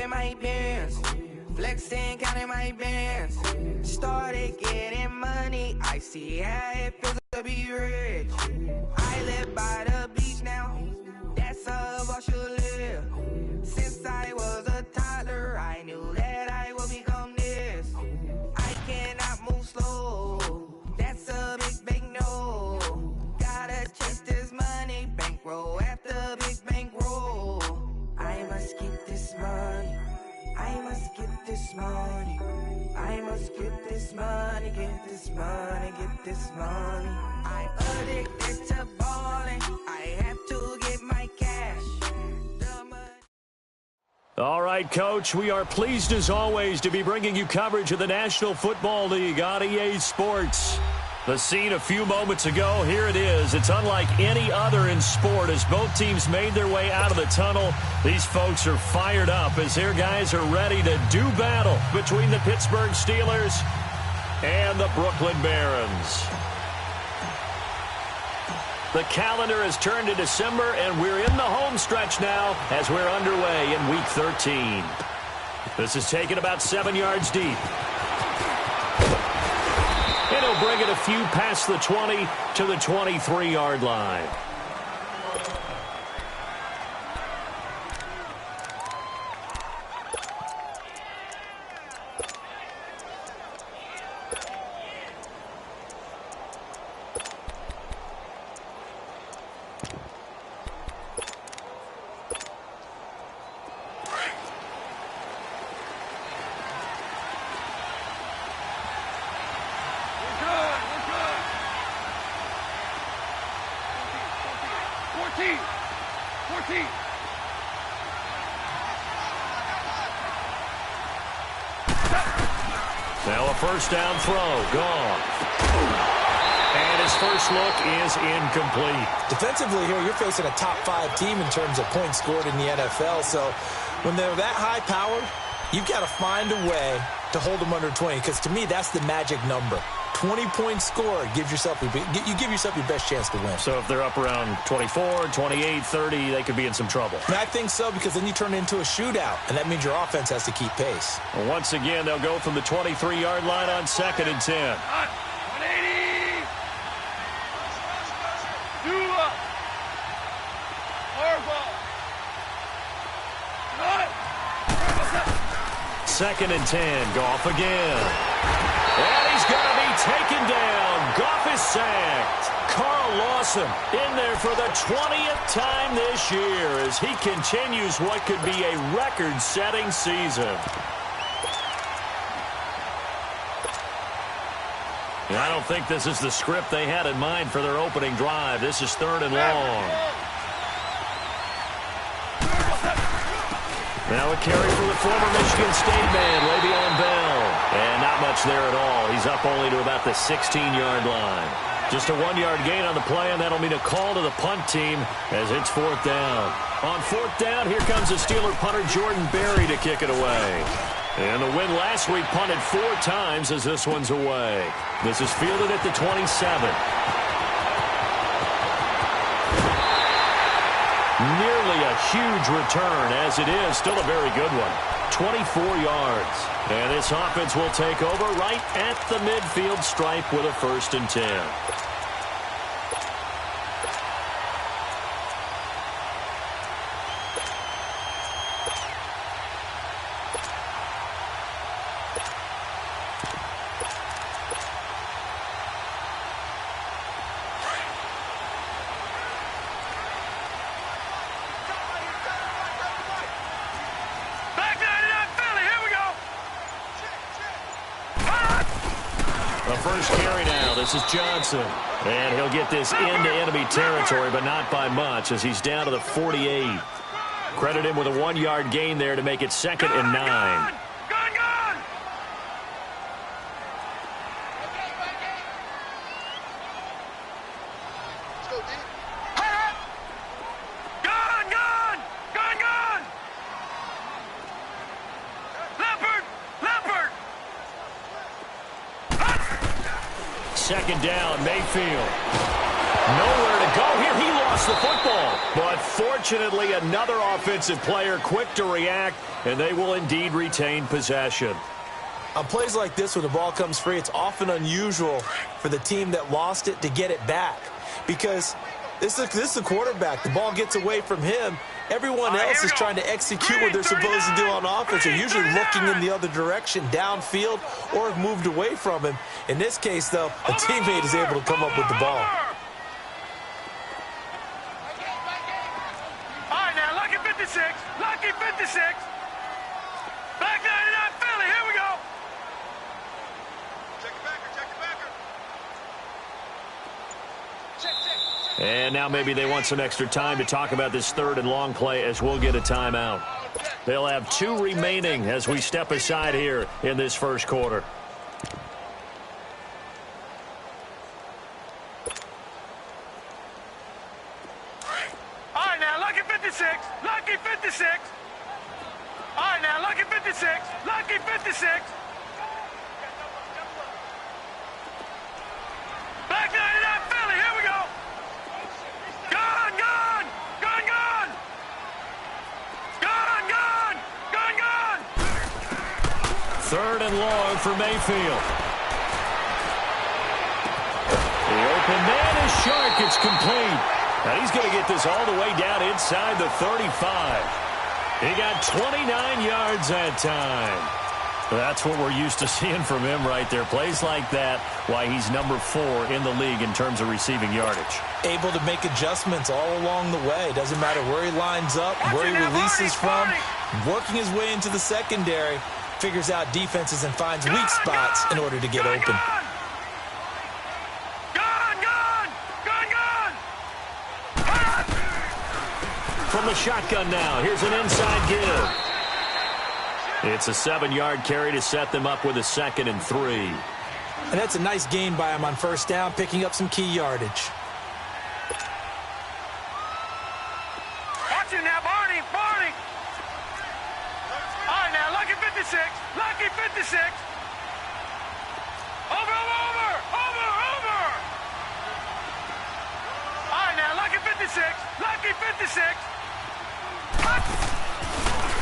in my pants, flexing, counting my bands. Started getting money, I see how it feels to be rich. I live by the beach now, that's how I should live. Since I was a toddler, I knew that I would become this. I cannot move slow, that's a big no. Gotta chase this money, bankroll after big bankroll. I must get this money, I must get this money, I must get this money, get this money, get this money. I'm addicted to balling, I have to get my cash. All right, Coach, we are pleased as always to be bringing you coverage of the National Football League on EA Sports. The scene a few moments ago, here it is. It's unlike any other in sport as both teams made their way out of the tunnel. These folks are fired up as their guys are ready to do battle between the Pittsburgh Steelers and the Brooklyn Barons. The calendar has turned to December, and we're in the home stretch now as we're underway in Week 13. This is taken about 7 yards deep. And he'll bring it a few past the 20 to the 23-yard line. Now a first down throw, gone. And his first look is incomplete. Defensively here, you're facing a top 5 team in terms of points scored in the NFL. So when they're that high powered, you've got to find a way to hold them under 20. Because to me, that's the magic number. 20 points scored gives yourself you give yourself your best chance to win. So if they're up around 24, 28, 30, they could be in some trouble. And I think so, because then you turn it into a shootout, and that means your offense has to keep pace. Well, once again, they'll go from the 23-yard line on 2nd and 10. 180. Do up. Second and 10. Goff again. And he's going to be taken down. Goff is sacked. Carl Lawson in there for the 20th time this year as he continues what could be a record-setting season. And I don't think this is the script they had in mind for their opening drive. This is 3rd and long. Now a carry for the former Michigan State man, Le'Veon Bell. And not much there at all. He's up only to about the 16-yard line. Just a 1-yard gain on the play, and that'll mean a call to the punt team as it's 4th down. On 4th down, here comes the Steeler punter Jordan Berry to kick it away. And the win last week punted 4 times as this one's away. This is fielded at the 27. Nearly a huge return, as it is still a very good one. 24 yards. And this offense will take over right at the midfield stripe with a 1st and 10. First carry now. This is Johnson. And he'll get this into enemy territory, but not by much as he's down to the 48. Credit him with a 1-yard gain there to make it 2nd and 9. Second down, Mayfield. Nowhere to go here. He lost the football. But fortunately, another offensive player quick to react, and they will indeed retain possession. On plays like this, when the ball comes free, it's often unusual for the team that lost it to get it back. Because this is the quarterback. The ball gets away from him. Everyone else is trying to execute what they're supposed to do on offense. They're usually looking in the other direction, downfield, or have moved away from him. In this case, though, a teammate is able to come up with the ball. All right, now, lucky 56. Lucky 56. Back 99, Philly. Here we go. Check the backer. Check the backer. Check. And now maybe they want some extra time to talk about this third and long play as we'll get a timeout. They'll have 2 remaining as we step aside here in this first quarter. All right, now, lucky 56. Lucky 56. All right, now, lucky 56. Lucky 56. Back 99, Philly. Here we go. Gone, gone. Gone, gone. Gone, gone. Gone, gone. Third and long for Mayfield. The open man is Shark. It's complete. Now he's going to get this all the way down inside the 35. He got 29 yards that time. That's what we're used to seeing from him right there. Plays like that, why he's number 4 in the league in terms of receiving yardage. Able to make adjustments all along the way. Doesn't matter where he lines up, where he releases from. Working his way into the secondary. Figures out defenses and finds weak spots in order to get open. From the shotgun now, here's an inside give. It's a 7-yard carry to set them up with a 2nd and 3. And that's a nice gain by him on first down, picking up some key yardage. Watch it now, Barney, Barney. All right, now, lucky 56. Lucky 56. Over. All right, now, lucky 56. Lucky 56.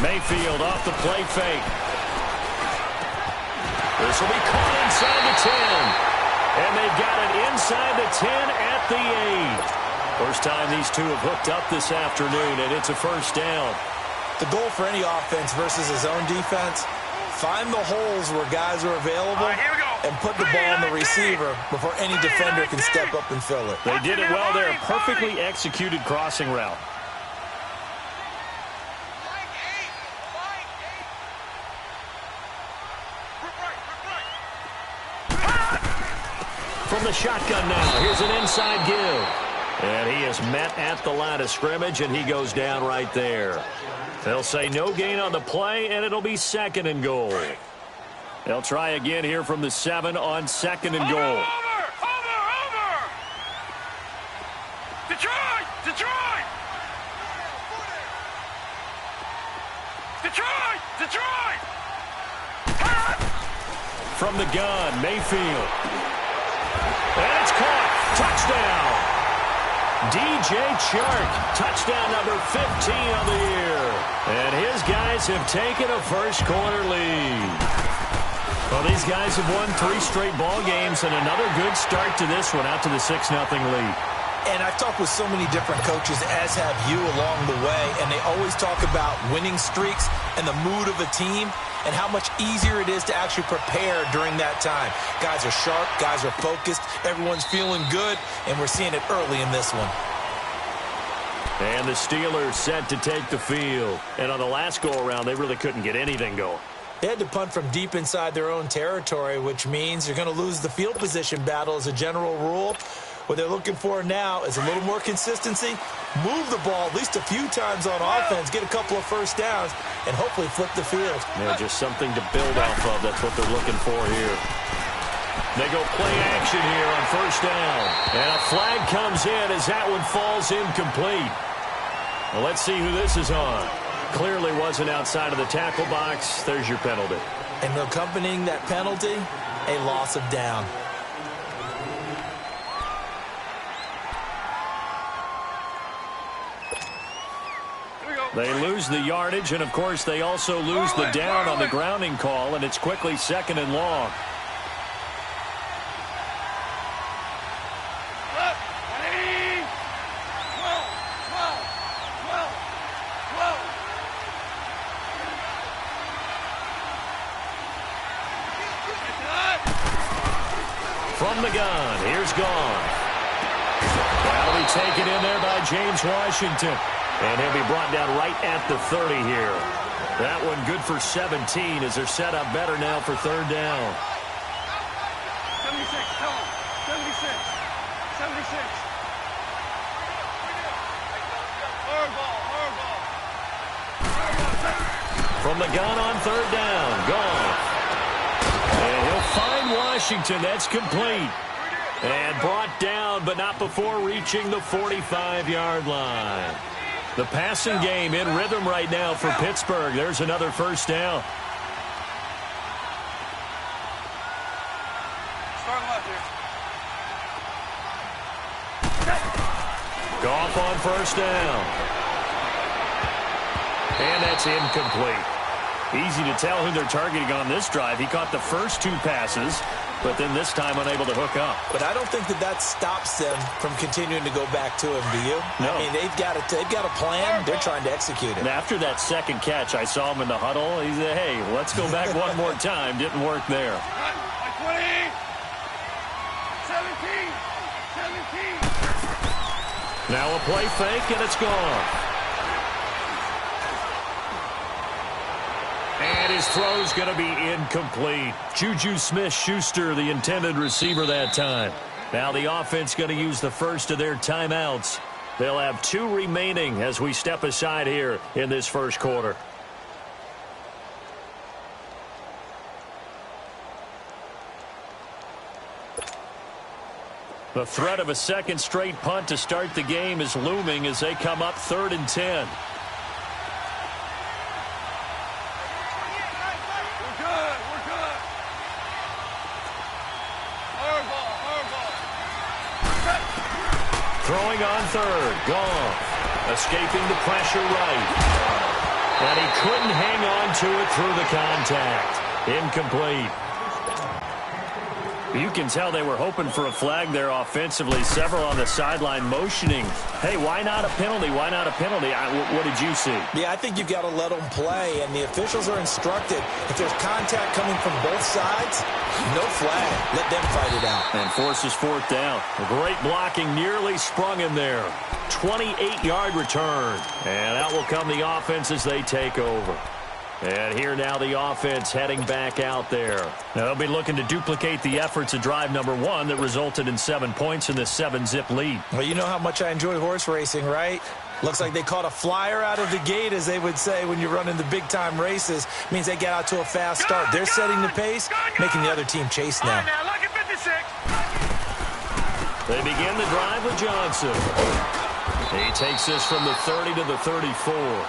Mayfield off the play fake. This will be caught inside the 10. And they've got it inside the 10 at the 8. First time these two have hooked up this afternoon, and it's a first down. The goal for any offense versus his own defense, find the holes where guys are available and put the ball on the receiver before any defender can step up and fill it. They did it well there. Perfectly executed crossing route. From the shotgun now, here's an inside give. And he is met at the line of scrimmage, and he goes down right there. They'll say no gain on the play, and it'll be 2nd and goal. They'll try again here from the 7 on 2nd and goal. Over. Detroit. From the gun, Mayfield. And it's caught. Touchdown. DJ Chark, touchdown number 15 of the year. And his guys have taken a first quarter lead. Well, these guys have won 3 straight ball games and another good start to this one out to the 6-0 lead. And I've talked with so many different coaches, as have you along the way, and they always talk about winning streaks and the mood of a team and how much easier it is to actually prepare during that time. Guys are sharp, guys are focused, everyone's feeling good, and we're seeing it early in this one. And the Steelers set to take the field. And on the last go-around, they really couldn't get anything going. They had to punt from deep inside their own territory, which means you're going to lose the field position battle as a general rule. What they're looking for now is a little more consistency, move the ball at least a few times on offense, get a couple of first downs, and hopefully flip the field. Yeah, just something to build off of. That's what they're looking for here. They go play action here on first down. And a flag comes in as that one falls incomplete. Well, let's see who this is on. Clearly wasn't outside of the tackle box. There's your penalty. And accompanying that penalty, a loss of down. They lose the yardage, and, of course, they also lose the down on the grounding call, and it's quickly 2nd and long. From the gun, here's Goff. That'll be taken in there by James Washington. And he'll be brought down right at the 30 here. That one good for 17 as they're set up better now for 3rd down. 76, come on. 76. 76. Hard ball. From the gun on 3rd down, Goff. And he'll find Washington. That's complete. And brought down, but not before reaching the 45-yard line. The passing game in rhythm right now for Pittsburgh. There's another 1st down. Start left here. Goff on 1st down. And that's incomplete. Easy to tell who they're targeting on this drive. He caught the first 2 passes, but then this time unable to hook up. But I don't think that stops them from continuing to go back to him, do you? No. I mean, they've got a plan. They're trying to execute it. And after that second catch, I saw him in the huddle. He said, hey, let's go back one more time. Didn't work there. 20. 17. Now a play fake, and it's gone. And his throw's going to be incomplete. Juju Smith-Schuster, the intended receiver that time. Now the offense going to use the first of their timeouts. They'll have 2 remaining as we step aside here in this first quarter. The threat of a second straight punt to start the game is looming as they come up 3rd and 10. Throwing on 3rd, Goff, escaping the pressure right. And he couldn't hang on to it through the contact. Incomplete. You can tell they were hoping for a flag there offensively. Several on the sideline motioning. Hey, why not a penalty? Why not a penalty? What did you see? Yeah, I think you've got to let them play, and the officials are instructed. If there's contact coming from both sides, no flag. Let them fight it out. And forces 4th down. Great blocking, nearly sprung him there. 28-yard return. And out will come the offense as they take over. And here now the offense heading back out there. Now they'll be looking to duplicate the efforts of drive number 1 that resulted in 7 points in this 7-zip lead. Well, you know how much I enjoy horse racing, right? Looks like they caught a flyer out of the gate, as they would say when you're running the big-time races. Means they get out to a fast start. They're setting the pace, making the other team chase now. Now, look at 56. They begin the drive with Johnson. He takes this from the 30 to the 34.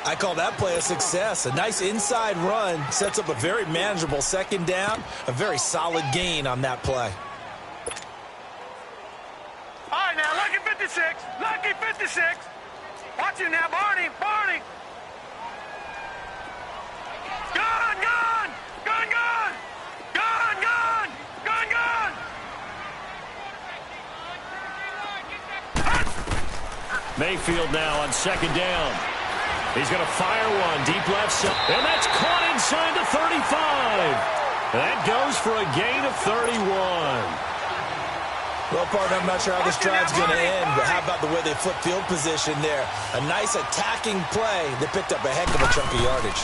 I call that play a success. A nice inside run sets up a very manageable 2nd down. A very solid gain on that play. All right, now, lucky 56. Lucky 56. Watch it now, Barney. Barney. Gun, gun. Gun, gun. Gun, gun. Gun, gun. Mayfield now on 2nd down. He's going to fire one deep left side, and that's caught inside the 35. That goes for a gain of 31. Well, partner, I'm not sure how this drive's going to end, but how about the way they flip field position there? A nice attacking play that picked up a heck of a chunk of yardage.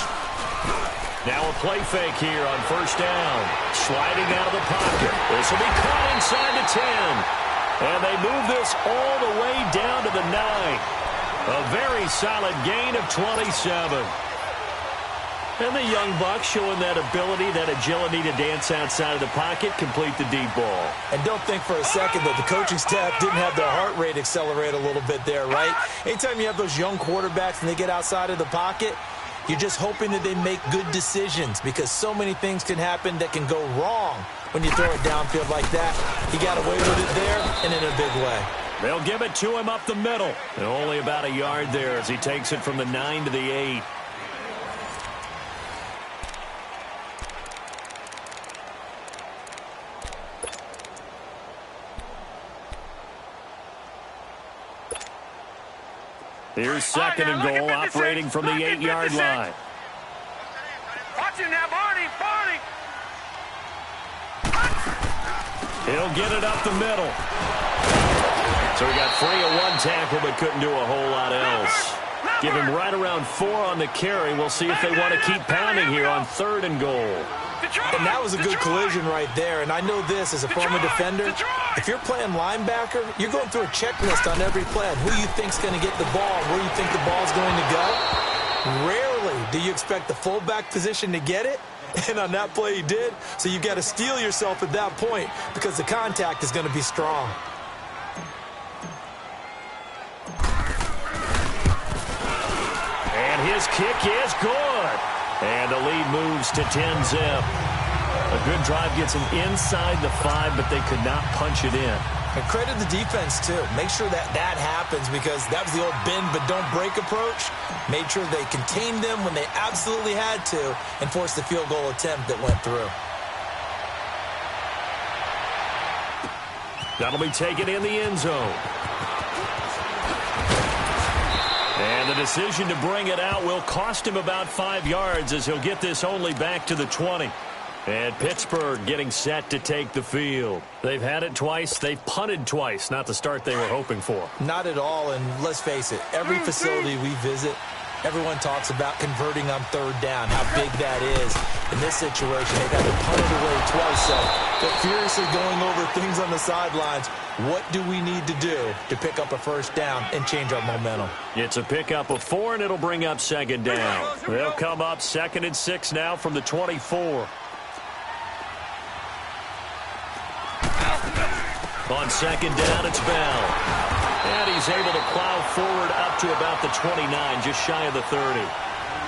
Now a play fake here on 1st down. Sliding out of the pocket. This will be caught inside the 10. And they move this all the way down to the 9. A very solid gain of 27. And the young buck showing that ability, that agility to dance outside of the pocket, complete the deep ball. And don't think for a second that the coaching staff didn't have their heart rate accelerate a little bit there, right? Anytime you have those young quarterbacks and they get outside of the pocket, you're just hoping that they make good decisions, because so many things can happen that can go wrong when you throw it downfield like that. He got away with it there and in a big way. They'll give it to him up the middle. And only about a yard there as he takes it from the 9 to the 8. Here's second and goal, operating from the 8-yard line. Watch him now, Barney. He'll get it up the middle. So he got free of one tackle but couldn't do a whole lot else. Give him right around 4 on the carry. We'll see if they want to keep pounding here on 3rd and goal. And that was a good collision right there. And I know this as a former defender. If you're playing linebacker, you're going through a checklist on every play. Who you think's going to get the ball, where you think the ball's going to go. Rarely do you expect the fullback position to get it. And on that play he did. So you've got to steel yourself at that point because the contact is going to be strong. And his kick is good. And the lead moves to 10-zip. A good drive gets him inside the 5, but they could not punch it in. And credit the defense, too. Make sure that happens because that was the old bend but don't break approach. Made sure they contained them when they absolutely had to and forced the field goal attempt that went through. That'll be taken in the end zone. And the decision to bring it out will cost him about 5 yards as he'll get this only back to the 20. And Pittsburgh getting set to take the field. They've had it twice. They've punted twice. Not the start they were hoping for. Not at all. And let's face it, every facility we visit, everyone talks about converting on 3rd down, how big that is. In this situation, they've had to punt it away twice. So they're furiously going over things on the sidelines. What do we need to do to pick up a 1st down and change our momentum? It's a pickup of 4, and it'll bring up 2nd down. They'll come up 2nd and 6 now from the 24. On 2nd down, it's Bell. And he's able to plow forward up to about the 29, just shy of the 30.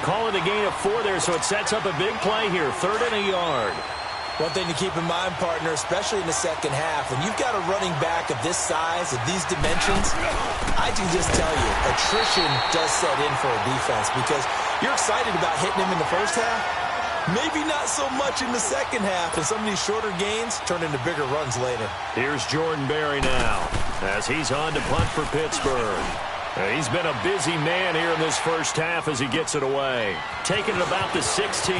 Calling a gain of 4 there, so it sets up a big play here. 3rd and a yard. One thing to keep in mind, partner, especially in the second half, when you've got a running back of this size, of these dimensions, I can just tell you, attrition does set in for a defense because you're excited about hitting him in the first half. Maybe not so much in the second half, and some of these shorter gains turn into bigger runs later. Here's Jordan Berry now as he's on to punt for Pittsburgh. He's been a busy man here in this first half as he gets it away. Taking it about the 16.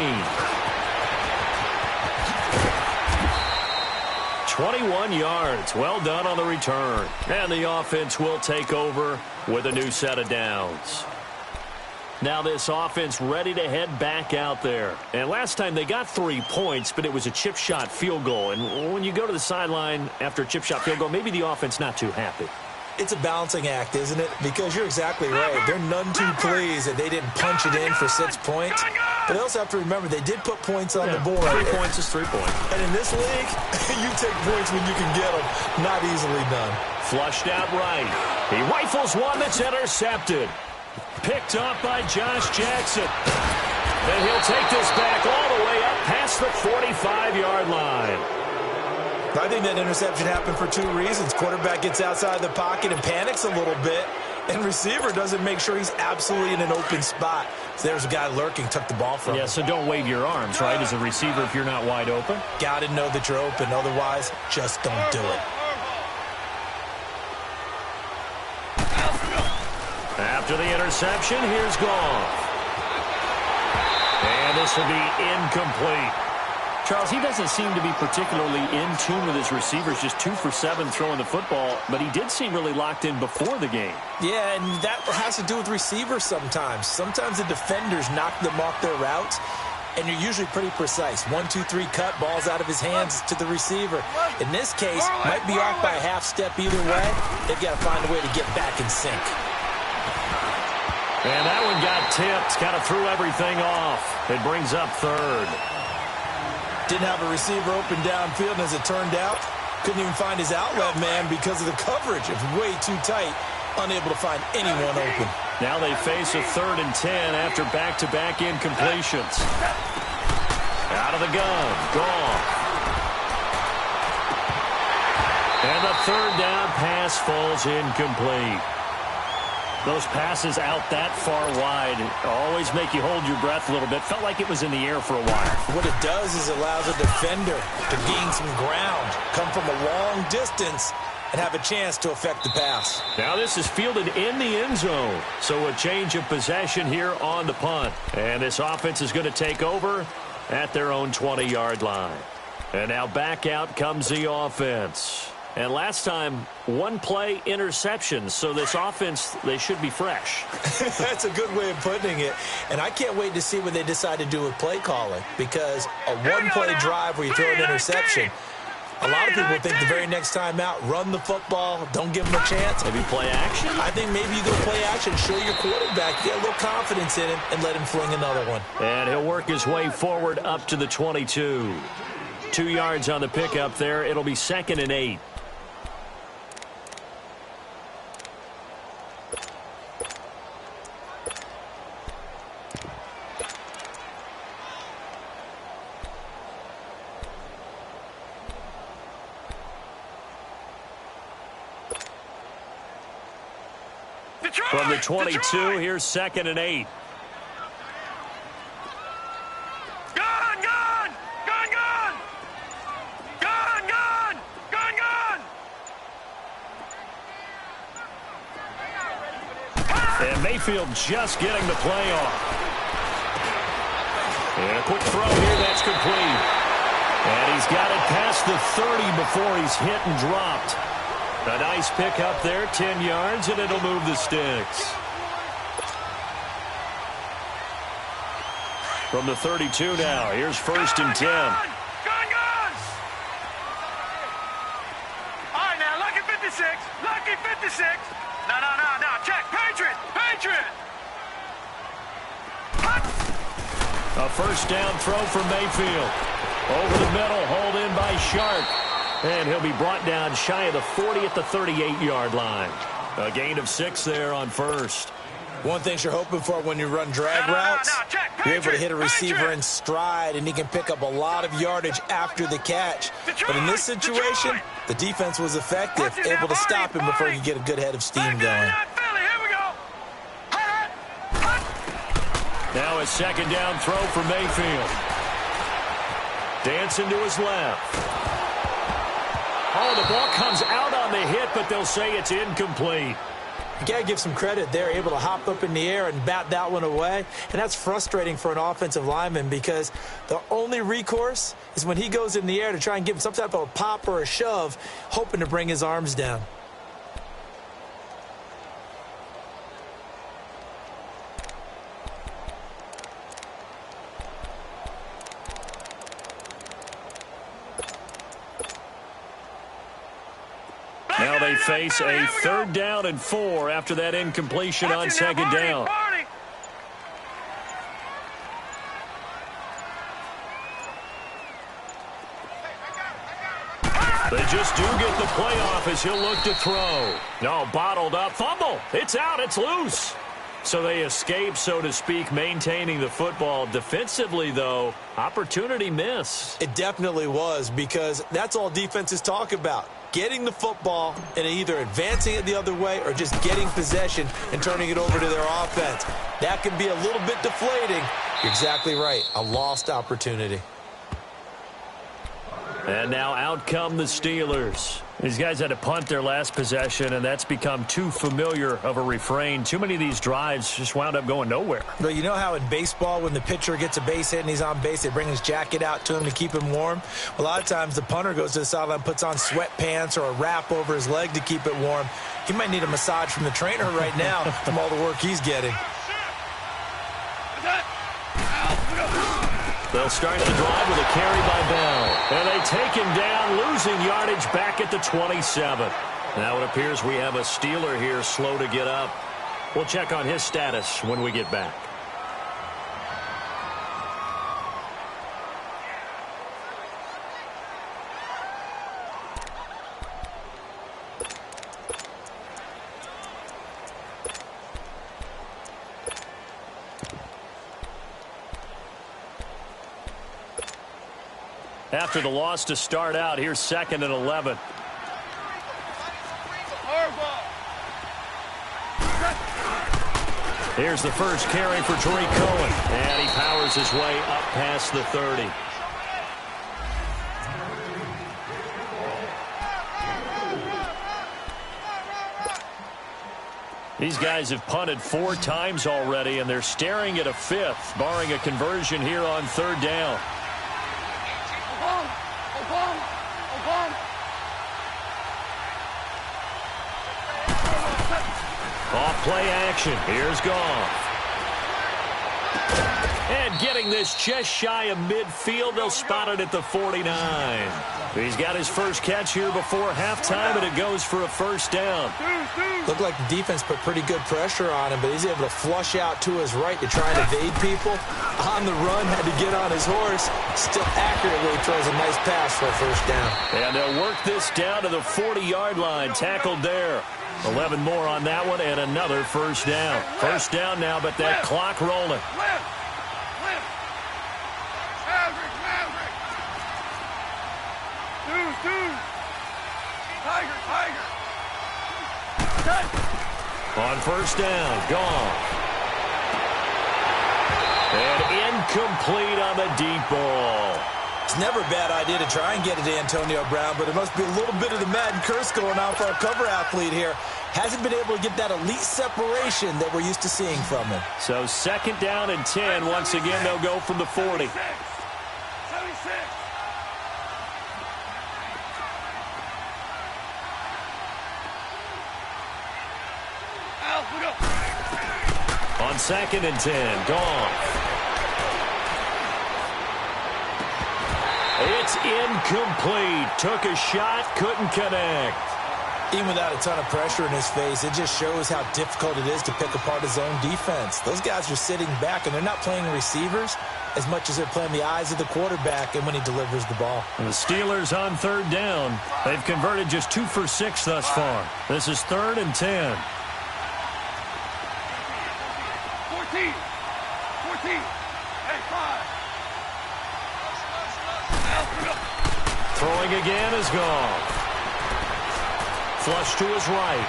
21 yards. Well done on the return. And the offense will take over with a new set of downs. Now this offense ready to head back out there. And last time they got 3 points, but it was a chip shot field goal. And when you go to the sideline after a chip shot field goal, maybe the offense not too happy. It's a balancing act, isn't it? Because you're exactly right. They're none too pleased that they didn't punch it in for 6 points. But they also have to remember they did put points on the board. 3 points is 3 points. And in this league, you take points when you can get them. Not easily done. Flushed out right. He rifles one that's intercepted. Picked off by Josh Jackson. And he'll take this back all the way up past the 45-yard line. I think that interception happened for 2 reasons. Quarterback gets outside the pocket and panics a little bit. And receiver doesn't make sure he's absolutely in an open spot. So there's a guy lurking, took the ball from him. Yeah, so don't wave your arms, right, as a receiver if you're not wide open. Got to know that you're open. Otherwise, just don't do it. After the interception, here's Goff. And this will be incomplete. Charles, he doesn't seem to be particularly in tune with his receivers, just 2 for 7 throwing the football, but he did seem really locked in before the game. Yeah, and that has to do with receivers sometimes. Sometimes the defenders knock them off their routes, and you're usually pretty precise. 1, 2, 3 cut, balls out of his hands to the receiver. In this case, might be off by a half step either way. They've got to find a way to get back in sync. And that one got tipped, kind of threw everything off. It brings up 3rd. Didn't have a receiver open downfield, and as it turned out, couldn't even find his outlet man because of the coverage. It was way too tight, unable to find anyone open. Now they face a 3rd and 10 after back-to-back incompletions. Out of the gun, Goff. And the third down pass falls incomplete. Those passes out that far wide always make you hold your breath a little bit. Felt like it was in the air for a while. What it does is it allows a defender to gain some ground, come from a long distance, and have a chance to affect the pass. Now this is fielded in the end zone. So a change of possession here on the punt. And this offense is going to take over at their own 20-yard line. And now back out comes the offense. And last time, one play interception. So this offense, they should be fresh. That's a good way of putting it. And I can't wait to see what they decide to do with play calling. Because a one-play drive where you throw an interception, a lot of people think the very next time out, run the football, don't give them a chance. Maybe play action? I think maybe you go play action, show your quarterback, get a little confidence in him, and let him fling another one. And he'll work his way forward up to the 22. 2 yards on the pickup there. It'll be 2nd and 8. From the 22, here's 2nd and 8. Gun, gun! Gun, gun! Gun, gun! Gun, gun! And Mayfield just getting the play off. And a quick throw here, that's complete. And he's got it past the 30 before he's hit and dropped. A nice pick up there, 10 yards, and it'll move the sticks. From the 32 now, here's 1st and 10. Gun, gun! All right, now, lucky 56. Lucky 56. No. Check. Patriot. Patriot. A 1st down throw for Mayfield. Over the middle, hauled in by Sharp. And he'll be brought down shy of the 40 at the 38-yard line. A gain of 6 there on 1st. One thing you're hoping for when you run drag routes, you're able to hit a receiver in stride, and he can pick up a lot of yardage after the catch. But in this situation, the defense was effective, able to stop him before he could get a good head of steam going. Now a 2nd down throw for Mayfield. Dancing to his left. Oh, the ball comes out on the hit, but they'll say it's incomplete. You got to give some credit. They're able to hop up in the air and bat that one away. And that's frustrating for an offensive lineman because the only recourse is when he goes in the air to try and give him some type of a pop or a shove, hoping to bring his arms down. Now they face a 3rd down and 4 after that incompletion on 2nd down. They just do get the playoff as he'll look to throw. No, bottled up. Fumble. It's out. It's loose. So they escape, so to speak, maintaining the football. Defensively, though, opportunity miss. It definitely was because that's all defenses talk about. Getting the football and either advancing it the other way or just getting possession and turning it over to their offense. That can be a little bit deflating. You're exactly right. A lost opportunity. And now out come the Steelers. These guys had to punt their last possession, and that's become too familiar of a refrain. Too many of these drives just wound up going nowhere. But you know how in baseball, when the pitcher gets a base hit and he's on base, they bring his jacket out to him to keep him warm? A lot of times the punter goes to the sideline, puts on sweatpants or a wrap over his leg to keep it warm. He might need a massage from the trainer right now from all the work he's getting. They'll start the drive with a carry by Bell. And they take him down, losing yardage back at the 27. Now it appears we have a Steeler here slow to get up. We'll check on his status when we get back. After the loss to start out, here's 2nd and 11. Here's the first carry for Tariq Cohen. And he powers his way up past the 30. These guys have punted 4 times already, and they're staring at a 5th, barring a conversion here on 3rd down. Off play action. Here's Goff. And getting this just shy of midfield, they'll spot it at the 49. He's got his first catch here before halftime, and it goes for a first down. Looked like the defense put pretty good pressure on him, but he's able to flush out to his right to try and evade people. On the run, had to get on his horse. Still accurately throws a nice pass for a first down. And they'll work this down to the 40-yard line. Tackled there. 11 more on that one, and another first down. First down now, but that clock rolling. On first down, gone. And incomplete on the deep ball. It's never a bad idea to try and get it to Antonio Brown, but it must be a little bit of the Madden curse going on for our cover athlete here. Hasn't been able to get that elite separation that we're used to seeing from him. So 2nd down and 10. Once again, they'll go from the 40. 76. On 2nd and 10, gone. It's incomplete. Took a shot, couldn't connect. Even without a ton of pressure in his face, it just shows how difficult it is to pick apart his own defense. Those guys are sitting back, and they're not playing receivers as much as they're playing the eyes of the quarterback and when he delivers the ball. And the Steelers on 3rd down. They've converted just 2 for 6 thus far. This is 3rd and 10. 14. 14. Hey, 5. Throwing again is gone. Flush to his right.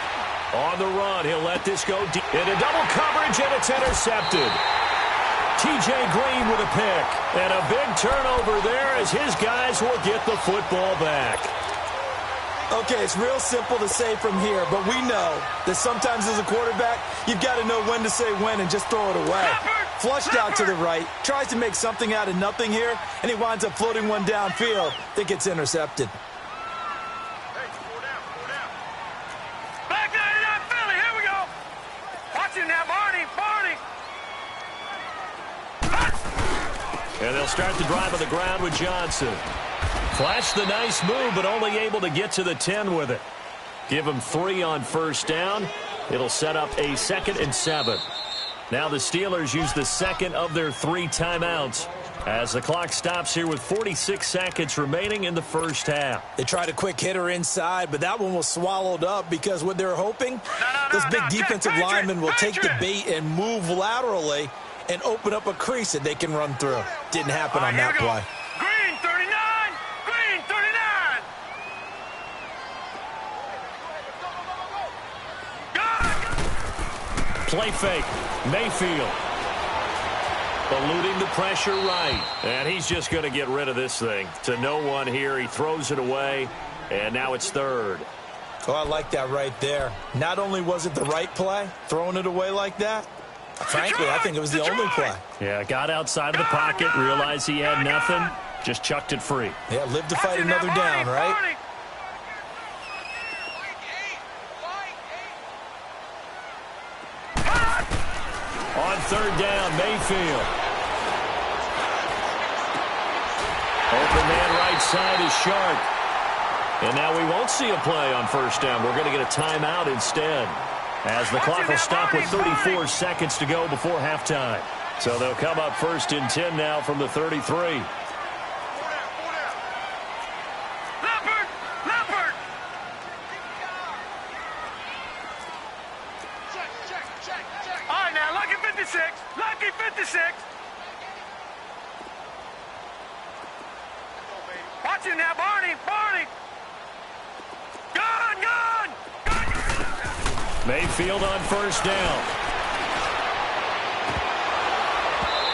On the run, he'll let this go deep. Into double coverage, and it's intercepted. T.J. Green with a pick. And a big turnover there as his guys will get the football back. Okay, it's real simple to say from here, but we know that sometimes as a quarterback, you've got to know when to say when and just throw it away. Flushed out to the right, tries to make something out of nothing here, and he winds up floating one downfield that gets intercepted. Back 99 Philly, here we go. Watch him now, Barney. And they'll start the drive on the ground with Johnson. Flashed the nice move, but only able to get to the 10 with it. Give him 3 on first down. It'll set up a 2nd and 7. Now the Steelers use the 2nd of their 3 timeouts as the clock stops here with 46 seconds remaining in the first half. They tried a quick hitter inside, but that one was swallowed up because what they're hoping, those big defensive linemen will take the bait and move laterally and open up a crease that they can run through. Didn't happen on that play. Green 39. Green 39. Play fake. Mayfield. Eluding the pressure right. And he's just going to get rid of this thing. To no one here. He throws it away. And now it's 3rd. Oh, I like that right there. Not only was it the right play, throwing it away like that, frankly, I think it was the only play. Yeah, got outside of the pocket, realized he had nothing, just chucked it free. Yeah, live to fight another down, right? On 3rd down, Mayfield. Open man right side is Sharp. And now we won't see a play on first down. We're going to get a timeout instead, as the clock will stop with 34 seconds to go before halftime. So they'll come up 1st and 10 now from the 33. Leopard. All right, now, lucky 56. Lucky 56. Watch him now, Barney. Gun. Mayfield on first down.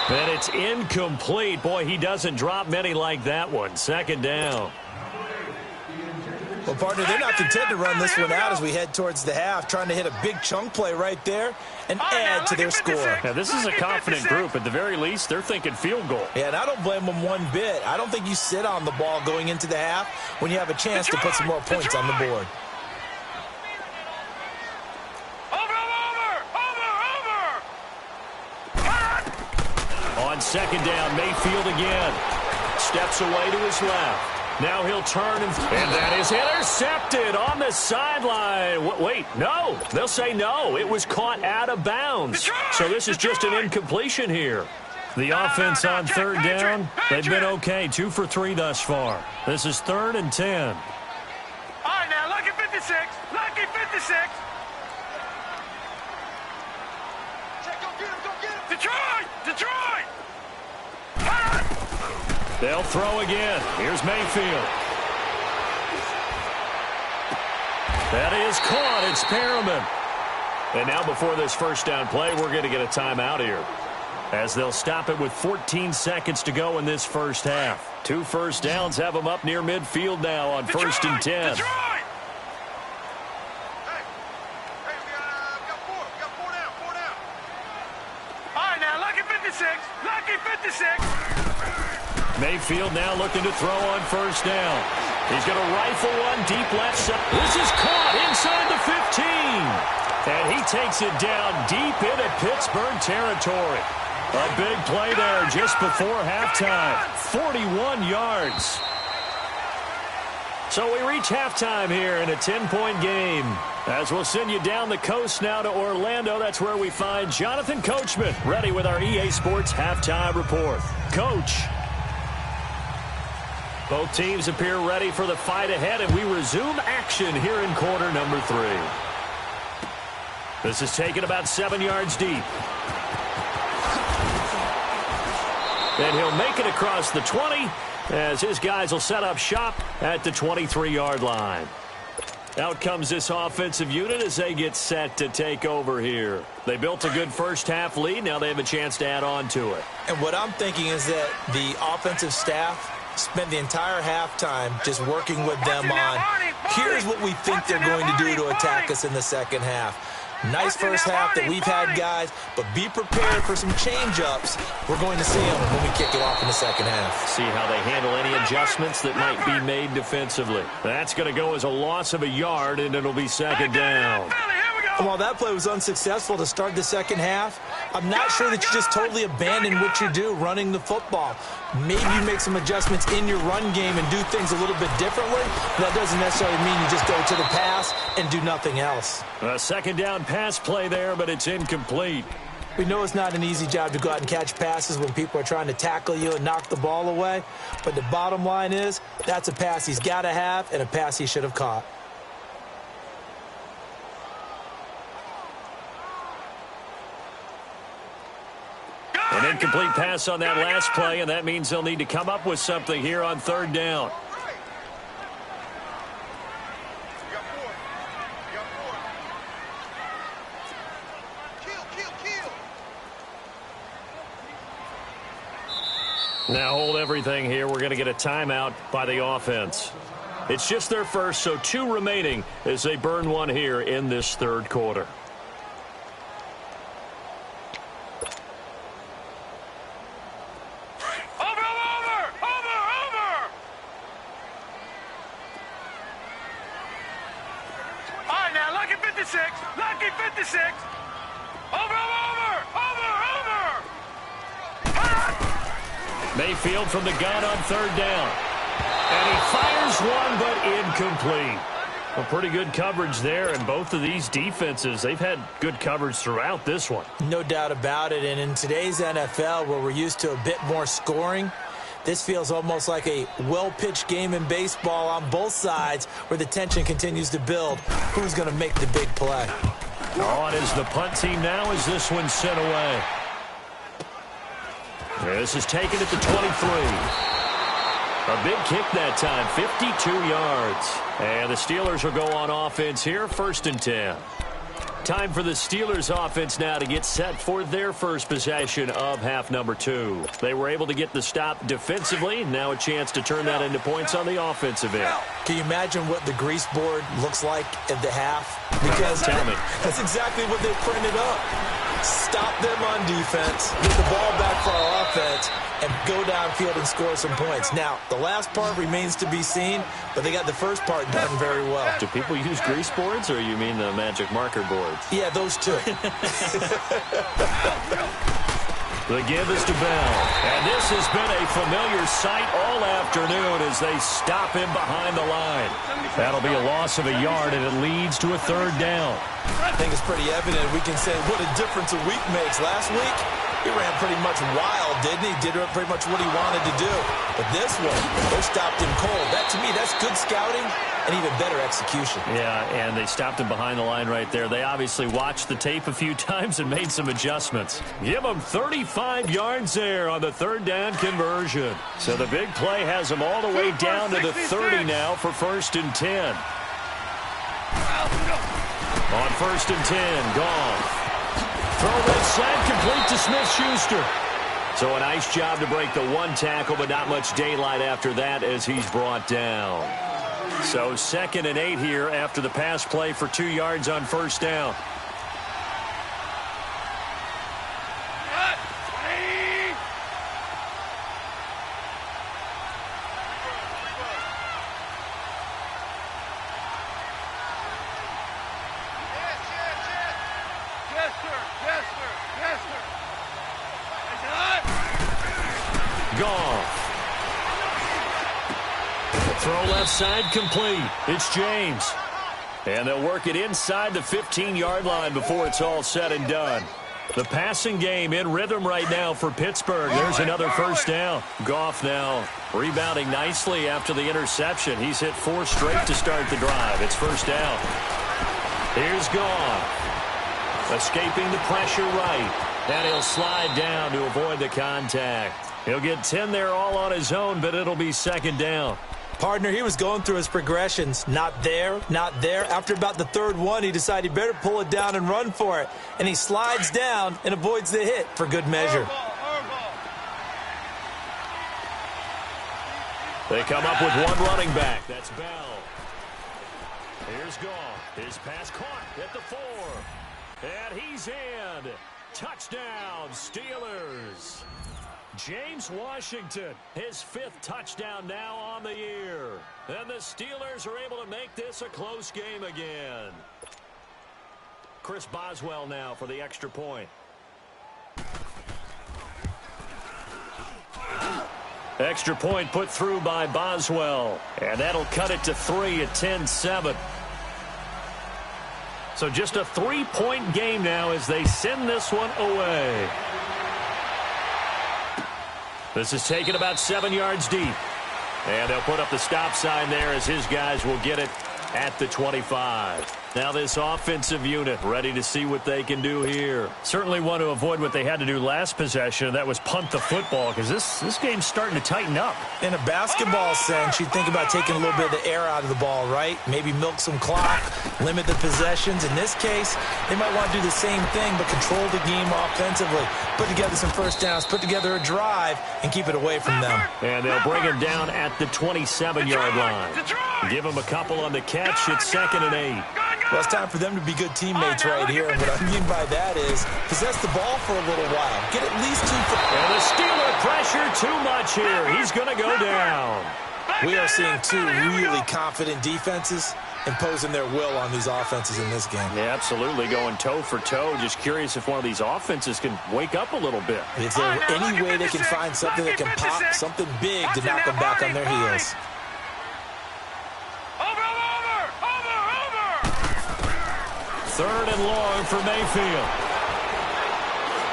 And it's incomplete. Boy, he doesn't drop many like that one. Second down. Well, partner, they're not content to run this one out as we head towards the half, trying to hit a big chunk play right there and add to their score. Yeah, this is a confident group. At the very least, they're thinking field goal. Yeah, and I don't blame them one bit. I don't think you sit on the ball going into the half when you have a chance to put some more points on the board. On second down, Mayfield again. Steps away to his left. Now he'll turn, and that is intercepted on the sideline. Wait, no. They'll say no. It was caught out of bounds. So this is just an incompletion here. The offense on third down, they've been okay. 2 for 3 thus far. This is 3rd and 10. All right, now, lucky 56. Lucky 56. Detroit! Detroit! They'll throw again. Here's Mayfield. That is caught. It's Perriman. And now before this first down play, we're going to get a timeout here, as they'll stop it with 14 seconds to go in this first half. 2 first downs have them up near midfield now on Detroit! 1st and 10. Detroit! Hey, we got 4 down. All right, now, lucky 56. Lucky 56. Mayfield now looking to throw on first down. He's going to rifle one deep left side. This is caught inside the 15. And he takes it down deep into Pittsburgh territory. A big play there just before halftime. 41 yards. So we reach halftime here in a 10-point game. As we'll send you down the coast now to Orlando. That's where we find Jonathan Coachman ready with our EA Sports halftime report. Coach. Both teams appear ready for the fight ahead, and we resume action here in quarter number 3. This is taken about 7 yards deep. And he'll make it across the 20 as his guys will set up shop at the 23-yard line. Out comes this offensive unit as they get set to take over here. They built a good first half lead. Now they have a chance to add on to it. And what I'm thinking is that the offensive staff spent the entire halftime just working with them on, here's what we think they're going to do to attack us in the second half. Nice first half that we've had, guys, but be prepared for some change-ups. We're going to see them when we kick it off in the second half. See how they handle any adjustments that might be made defensively. That's going to go as a loss of a yard, and it'll be second down. And while that play was unsuccessful to start the second half, I'm not sure that you just totally abandon what you do running the football. Maybe you make some adjustments in your run game and do things a little bit differently. That doesn't necessarily mean you just go to the pass and do nothing else. A second down pass play there, but it's incomplete. We know it's not an easy job to go out and catch passes when people are trying to tackle you and knock the ball away. But the bottom line is, that's a pass he's got to have and a pass he should have caught. An incomplete pass on that last play, and that means they'll need to come up with something here on third down. Now hold everything here. We're going to get a timeout by the offense. It's just their first, so 2 remaining as they burn one here in this third quarter. Lucky 56. Over. Mayfield from the gun on third down. And he fires one, but incomplete. Well, pretty good coverage there, and both of these defenses, they've had good coverage throughout this one. No doubt about it, and in today's NFL, where we're used to a bit more scoring, this feels almost like a well-pitched game in baseball on both sides where the tension continues to build. Who's going to make the big play? On is the punt team now as this one's sent away. This is taken at the 23. A big kick that time, 52 yards. And the Steelers will go on offense here, 1st and 10. Time for the Steelers offense now to get set for their first possession of half number 2. They were able to get the stop defensively. Now a chance to turn that into points on the offensive end. Can you imagine what the grease board looks like at the half? Because tell me. That's exactly what they printed up. Stop them on defense, get the ball back for our offense, and go downfield and score some points. Now, the last part remains to be seen, but they got the first part done very well. Do people use grease boards, or you mean the magic marker boards? Yeah, those two. The give is to Bell. And this has been a familiar sight all afternoon as they stop him behind the line. That'll be a loss of a yard, and it leads to a third down. I think it's pretty evident. We can say what a difference a week makes. Last week, he ran pretty much wild, didn't he? Did pretty much what he wanted to do. But this one, they stopped him cold. That, to me, that's good scouting and even better execution. Yeah, and they stopped him behind the line right there. They obviously watched the tape a few times and made some adjustments. Give him 35 yards there on the third down conversion. So the big play has them all the way down to the 30 now for 1st and 10. On 1st and 10, Goff. Throw left side, complete to Smith-Schuster. So a nice job to break the one tackle, but not much daylight after that as he's brought down. So 2nd and 8 here after the pass play for 2 yards on 1st down. Throw left side complete. It's James. And they'll work it inside the 15-yard line before it's all said and done. The passing game in rhythm right now for Pittsburgh. There's another 1st down. Goff now rebounding nicely after the interception. He's hit 4 straight to start the drive. It's 1st down. Here's Goff. Escaping the pressure right. And he'll slide down to avoid the contact. He'll get 10 there all on his own, but it'll be 2nd down. Partner, he was going through his progressions. Not there, not there. After about the 3rd one, he decided he better pull it down and run for it. And he slides down and avoids the hit for good measure. They come up with one running back. That's Bell. Here's Goff. His pass caught at the 4. And he's in. Touchdown, Steelers. James Washington, his 5th touchdown now on the year. And the Steelers are able to make this a close game again. Chris Boswell now for the extra point. Extra point put through by Boswell. And that'll cut it to 3 at 10-7. So just a 3-point game now as they send this one away. This is taken about 7 yards deep. And they'll put up the stop sign there as his guys will get it at the 25. Now this offensive unit ready to see what they can do here. Certainly want to avoid what they had to do last possession, and that was punt the football, because this game's starting to tighten up. In a basketball sense, you think about taking a little bit of the air out of the ball, right? Maybe milk some clock, limit the possessions. In this case, they might want to do the same thing, but control the game offensively. Put together some 1st downs, put together a drive, and keep it away from them. And they'll bring him down at the 27-yard line. Give him a couple on the catch. It's 2nd and 8. Well, it's time for them to be good teammates right here. And what I mean by that is possess the ball for a little while. Get at least 2. And the Steeler pressure too much here. He's going to go down. We are seeing 2 really confident defenses imposing their will on these offenses in this game. Yeah, absolutely, going toe for toe. Just curious if one of these offenses can wake up a little bit. Is there any way they can find something that can pop, something big to knock them back on their heels? Third and long for Mayfield.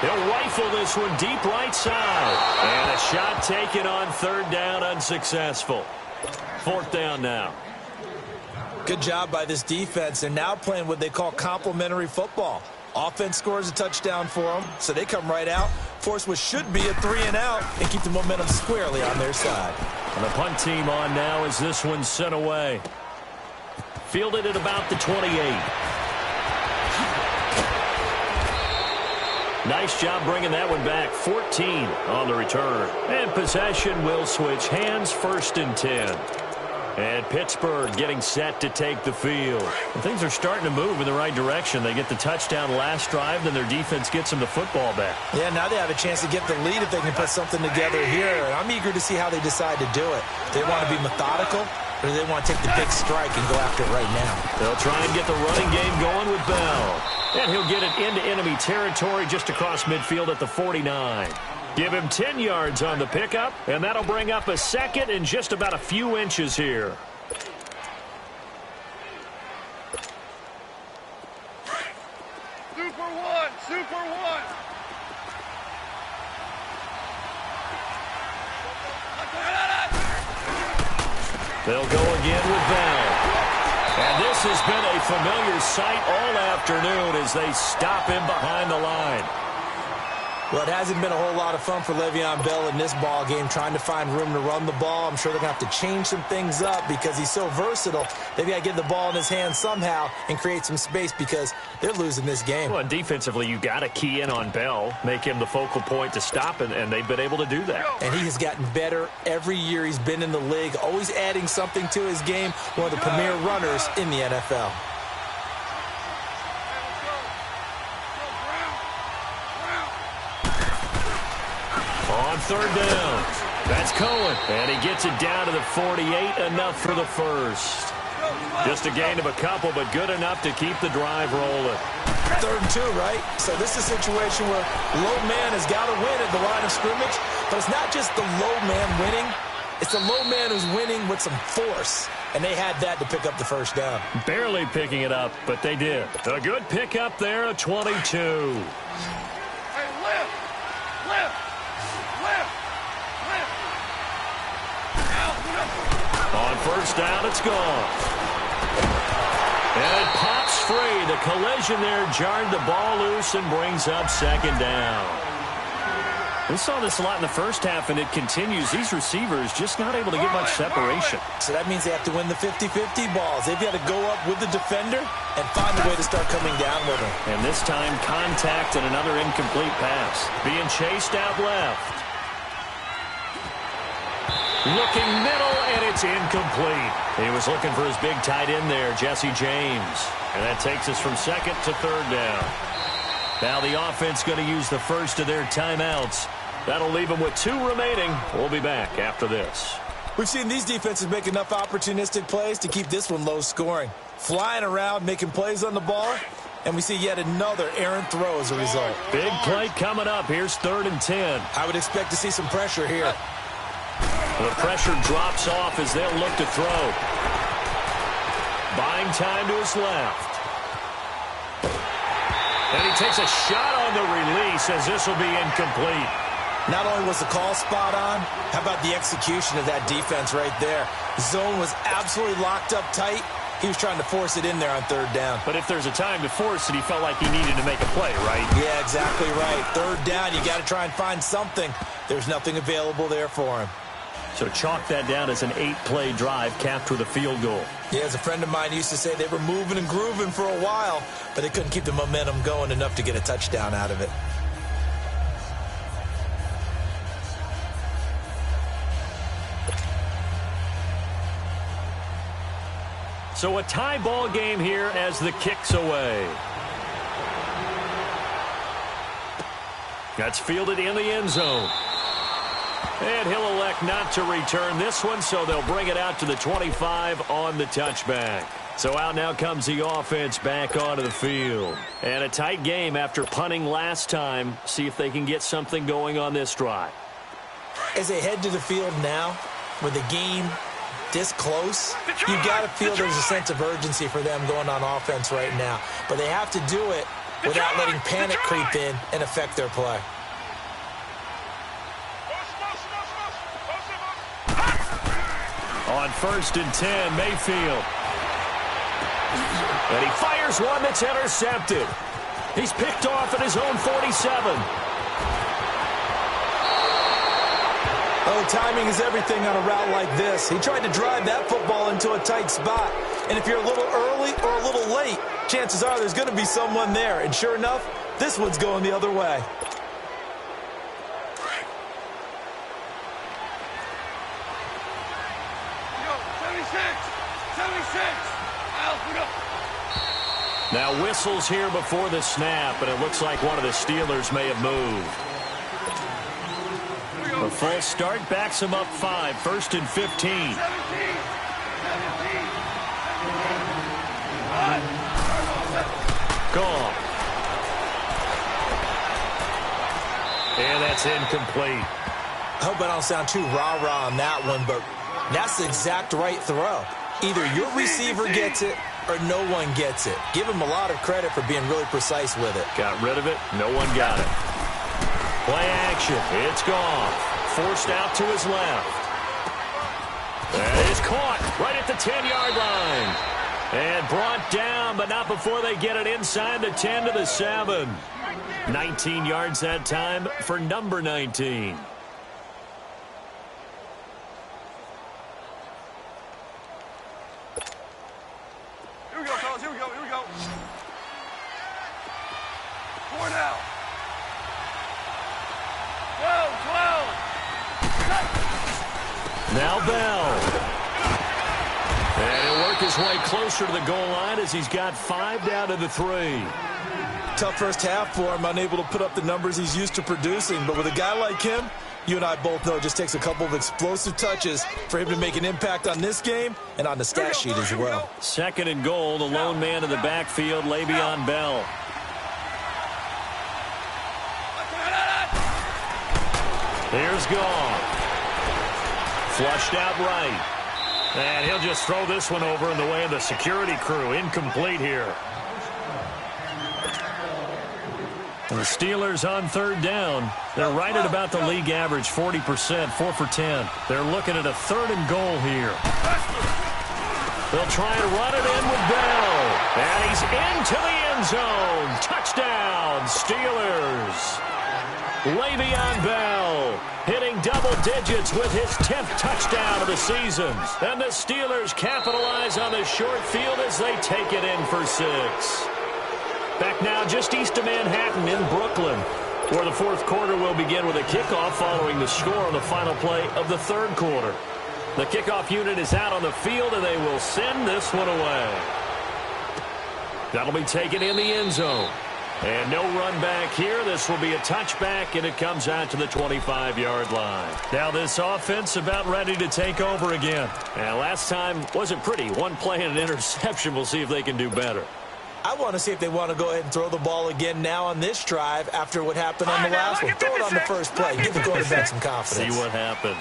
He'll rifle this one deep right side. And a shot taken on 3rd down, unsuccessful. 4th down now. Good job by this defense. They're now playing what they call complementary football. Offense scores a touchdown for them, so they come right out, force what should be a 3 and out, and keep the momentum squarely on their side. And the punt team on now as this one's sent away. Fielded at about the 28. Nice job bringing that one back. 14 on the return. And possession will switch hands, 1st and 10. And Pittsburgh getting set to take the field. And things are starting to move in the right direction. They get the touchdown last drive, then their defense gets them the football back. Yeah, now they have a chance to get the lead if they can put something together here. And I'm eager to see how they decide to do it. Do they want to be methodical, or do they want to take the big strike and go after it right now? They'll try and get the running game going with Bell. And he'll get it into enemy territory just across midfield at the 49. Give him 10 yards on the pickup, and that'll bring up a 2nd and just about a few inches here. Super one, super one. They'll go again with Bell. And this has been a familiar sight all afternoon as they stop him behind the line. Well, it hasn't been a whole lot of fun for Le'Veon Bell in this ball game, trying to find room to run the ball. I'm sure they're going to have to change some things up because he's so versatile. They've got to get the ball in his hands somehow and create some space because they're losing this game. Well, and defensively, you got to key in on Bell, make him the focal point to stop, and they've been able to do that. And he has gotten better every year he's been in the league, always adding something to his game, one of the premier runners in the NFL. On 3rd down, that's Cohen, and he gets it down to the 48, enough for the 1st. Just a gain of a couple, but good enough to keep the drive rolling. 3rd and 2, right? So this is a situation where low man has got to win at the line of scrimmage, but it's not just the low man winning. It's the low man who's winning with some force, and they had that to pick up the 1st down. Barely picking it up, but they did. A good pickup there, a 22. Hey, lift, lift. On 1st down, it's gone. And it pops free. The collision there jarred the ball loose and brings up 2nd down. We saw this a lot in the first half, and it continues. These receivers just not able to get much separation. So that means they have to win the 50-50 balls. They've got to go up with the defender and find a way to start coming down with him. And this time, contact and another incomplete pass. Being chased out left. Looking middle, and it's incomplete. He was looking for his big tight end there, Jesse James. And that takes us from 2nd to 3rd down. Now the offense going to use the first of their timeouts. That'll leave them with 2 remaining. We'll be back after this. We've seen these defenses make enough opportunistic plays to keep this one low scoring. Flying around, making plays on the ball, and we see yet another errant throw as a result. Big play coming up. Here's 3rd and 10. I would expect to see some pressure here. The pressure drops off as they'll look to throw. Buying time to his left. And he takes a shot on the release as this will be incomplete. Not only was the call spot on, how about the execution of that defense right there? Zone was absolutely locked up tight. He was trying to force it in there on 3rd down. But if there's a time to force it, he felt like he needed to make a play, right? Yeah, exactly right. 3rd down, you got to try and find something. There's nothing available there for him. So chalk that down as an 8-play drive capped with a field goal. Yeah, as a friend of mine used to say, they were moving and grooving for a while, but they couldn't keep the momentum going enough to get a touchdown out of it. So a tie ball game here as the kick's away. That's fielded in the end zone. And he'll elect not to return this one, so they'll bring it out to the 25 on the touchback. So out now comes the offense back onto the field. And a tight game after punting last time. See if they can get something going on this drive. As they head to the field now, with the game this close, you got to feel there's a sense of urgency for them going on offense right now. But they have to do it without letting panic creep in and affect their play. On 1st and 10, Mayfield. And he fires one that's intercepted. He's picked off at his own 47. Oh, timing is everything on a route like this. He tried to drive that football into a tight spot. And if you're a little early or a little late, chances are there's going to be someone there. And sure enough, This one's going the other way. Now whistles here before the snap, and it looks like one of the Steelers may have moved. A false start backs him up 5, 1st and 15. Gone. And that's incomplete. I hope I don't sound too rah-rah on that one, but that's the exact right throw. Either your receiver gets it or no one gets it. Give him a lot of credit for being really precise with it. Got rid of it. No one got it. Play action. It's gone. Forced out to his left. That is caught right at the 10-yard line. And brought down, but not before they get it inside the 10 to the 7. 19 yards that time for number 19. Here we go, fellas. Here we go. Here we go. 4 now. 12. Now Bell. And he'll work his way closer to the goal line as he's got 5 down to the 3. Tough first half for him, unable to put up the numbers he's used to producing. But with a guy like him, you and I both know it just takes a couple of explosive touches for him to make an impact on this game and on the stat sheet as well. 2nd and goal, the lone man in the backfield, Le'Veon Bell. Here's gone. Flushed out right. And he'll just throw this one over in the way of the security crew. Incomplete here. And the Steelers on 3rd down. They're right at about the league average, 40%, 4 for 10. They're looking at a 3rd and goal here. They'll try and run it in with Bell. And he's into the end zone. Touchdown, Steelers. Le'Veon Bell hitting double digits with his 10th touchdown of the season. And the Steelers capitalize on the short field as they take it in for 6. Back now just east of Manhattan in Brooklyn, where the 4th quarter will begin with a kickoff following the score on the final play of the 3rd quarter. The kickoff unit is out on the field, and they will send this one away. That'll be taken in the end zone. And no run back here. This will be a touchback, and it comes out to the 25-yard line. Now this offense about ready to take over again. And last time wasn't pretty. One play and an interception. We'll see if they can do better. I want to see if they want to go ahead and throw the ball again now on this drive after what happened on the last one. Throw it on the first play. Give the quarterback some confidence. See what happens.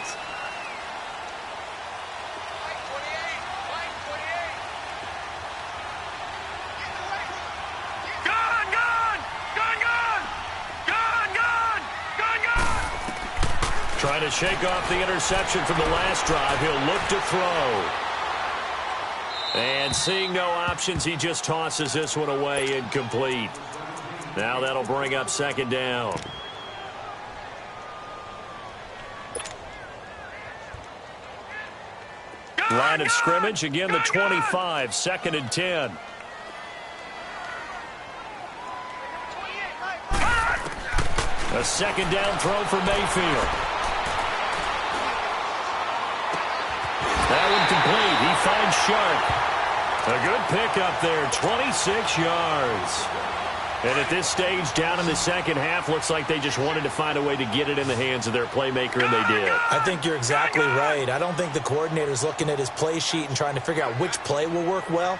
Trying to shake off the interception from the last drive. He'll look to throw. And seeing no options, he just tosses this one away, incomplete. Now that'll bring up 2nd down. Line of scrimmage, again the 25, 2nd and 10. A 2nd down throw for Mayfield. That one complete. He finds Sharp. A good pickup there, 26 yards. And at this stage, down in the 2nd half, looks like they just wanted to find a way to get it in the hands of their playmaker, and they did. I think you're exactly right. I don't think the coordinator's looking at his play sheet and trying to figure out which play will work well.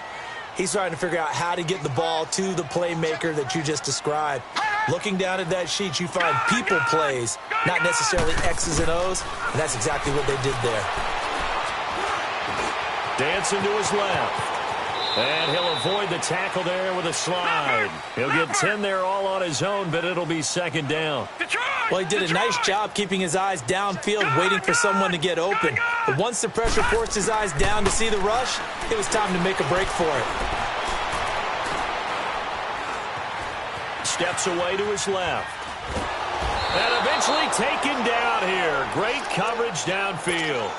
He's trying to figure out how to get the ball to the playmaker that you just described. Looking down at that sheet, you find people plays, not necessarily X's and O's, and that's exactly what they did there. Dancing to his left. And he'll avoid the tackle there with a slide. He'll get 10 there all on his own, but it'll be 2nd down. Well, he did a nice job keeping his eyes downfield, waiting for someone to get open. But once the pressure forced his eyes down to see the rush, it was time to make a break for it. Steps away to his left. And eventually taken down here. Great coverage downfield.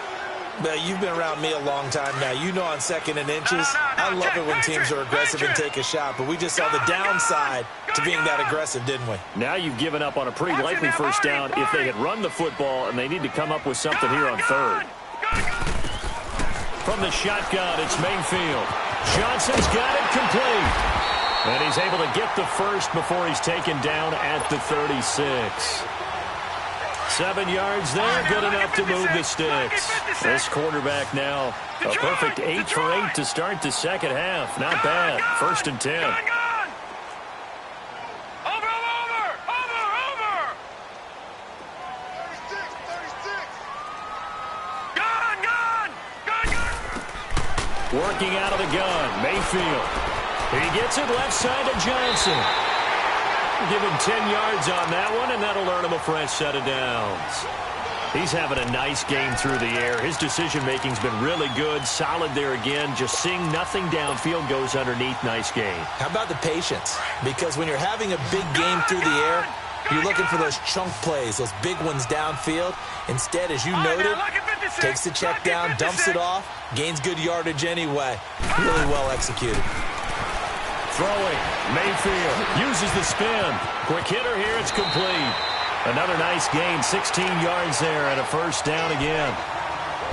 You've been around me a long time now. You know on 2nd and inches, I I love it when teams are aggressive and take a shot, but we just saw the downside to being that aggressive, didn't we? Now you've given up on a pretty likely first down if they had run the football, and they need to come up with something here on third. From the shotgun, it's Mayfield. Johnson's got it complete. And he's able to get the first before he's taken down at the 36. 7 yards there, good enough to move the sticks. This quarterback now, a perfect 8 for 8 to start the second half. Not bad. 1st and 10. Working out of the gun, Mayfield. He gets it left side to Johnson. Give him 10 yards on that one, and that'll earn him a fresh set of downs. He's having a nice game through the air. His decision-making's been really good. Solid there again. Just seeing nothing downfield goes underneath. Nice game. How about the patience? Because when you're having a big game through the air, you're looking for those chunk plays, those big ones downfield. Instead, as you noted, takes the check down, dumps it off, gains good yardage anyway. Really well executed. Throwing, Mayfield uses the spin. Quick hitter here, it's complete. Another nice gain, 16 yards there and a first down again.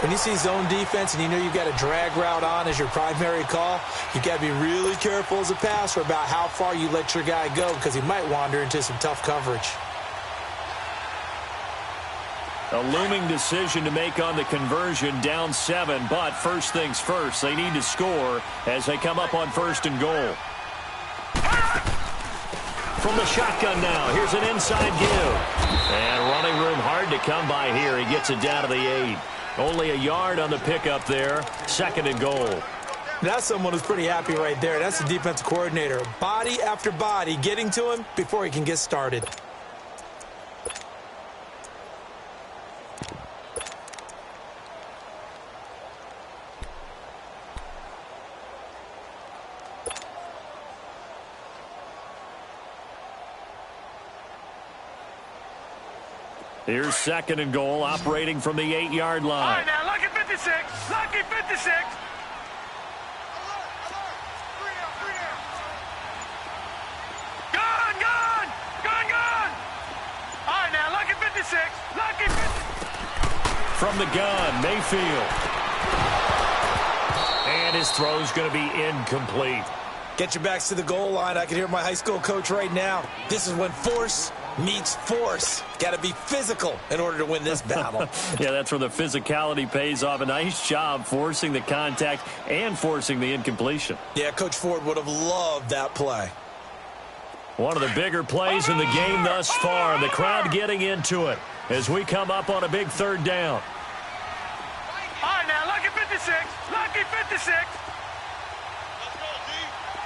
When you see zone defense and you know you've got a drag route on as your primary call, you've got to be really careful as a passer about how far you let your guy go because he might wander into some tough coverage. A looming decision to make on the conversion, down 7, but first things first, they need to score as they come up on 1st and goal. From the shotgun now, here's an inside give. And running room hard to come by here. He gets it down to the 8. Only a yard on the pickup there. 2nd and goal. That's someone who's pretty happy right there. That's the defensive coordinator. Body after body getting to him before he can get started. Here's 2nd and goal, operating from the 8-yard line. All right, now, lucky 56. Lucky 56. Gone, gone. Gone, gone. All right, now, lucky 56. Lucky 56. From the gun, Mayfield. And his throw's going to be incomplete. Get your backs to the goal line. I can hear my high school coach right now. This is when force meets force. Got to be physical in order to win this battle. Yeah, that's where the physicality pays off. A nice job forcing the contact and forcing the incompletion. Yeah, Coach Ford would have loved that play. One of the bigger plays in the game thus far. The crowd getting into it as we come up on a big 3rd down. All right, now, lucky 56. Lucky 56.